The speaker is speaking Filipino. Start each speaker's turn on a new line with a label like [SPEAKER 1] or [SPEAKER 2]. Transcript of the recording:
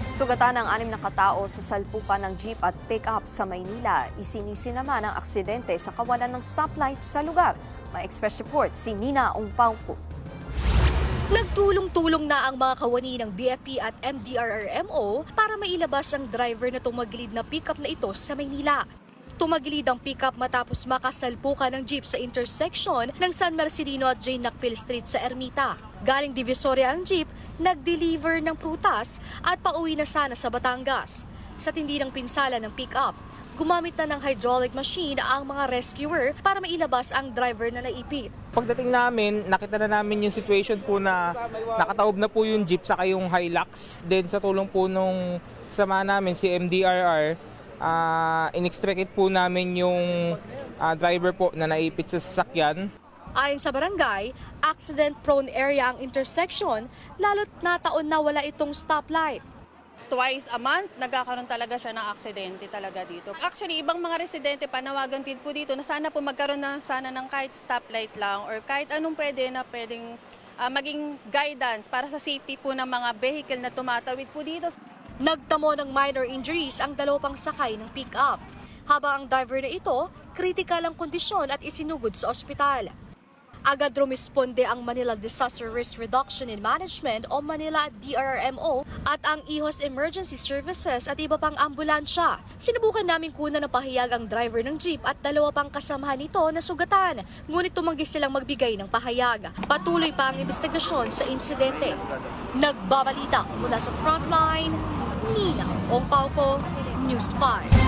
[SPEAKER 1] Sugatan ng 6 na katao sa salpukan ng jeep at pick-up sa Maynila. Isinisi naman ang aksidente sa kawalan ng stoplight sa lugar. May express report si Nina Ongpauco.
[SPEAKER 2] Nagtulong-tulong na ang mga kawani ng BFP at MDRRMO para mailabas ang driver na tumagilid na pick-up na ito sa Maynila. Tumagilid ang pick-up matapos makasalpukan ng jeep sa intersection ng San Marcelino at Jane Nakpil Street sa Ermita. Galing Divisoria ang jeep, nag-deliver ng prutas at pauwi na sana sa Batangas. Sa tindi ng pinsala ng pick-up, gumamit na ng hydraulic machine ang mga rescuer para mailabas ang driver na naipit.
[SPEAKER 3] Pagdating namin, nakita na namin yung situation po na nakataob na po yung jeep saka yung Hilux. Then sa tulong po nung sama namin si MDRR, in-extricate po namin yung driver po na naipit sa sasakyan.
[SPEAKER 2] Ayon sa barangay, accident-prone area ang intersection, lalo't nataon na wala itong stoplight.
[SPEAKER 4] Twice a month, nagkakaroon talaga siya ng aksidente talaga dito. Actually, ibang mga residente panawagan din po dito na sana po magkaroon na sana ng kahit stoplight lang or kahit anong pwedeng maging guidance para sa safety po ng mga vehicle na tumatawid po dito.
[SPEAKER 2] Nagtamo ng minor injuries ang dalawang sakay ng pick-up, habang ang driver na ito, kritikal ang kondisyon at isinugod sa ospital. Agad rumisponde ang Manila Disaster Risk Reduction and Management o Manila DRRMO at ang IHOS Emergency Services at iba pang ambulansya. Sinubukan namin kunan ng pahayag ang driver ng jeep at dalawa pang kasamahan nito na sugatan, ngunit tumanggi silang magbigay ng pahayag. Patuloy pa ang investigasyon sa insidente. Nagbabalita mula sa frontline, Nina Ongpauco, News 5.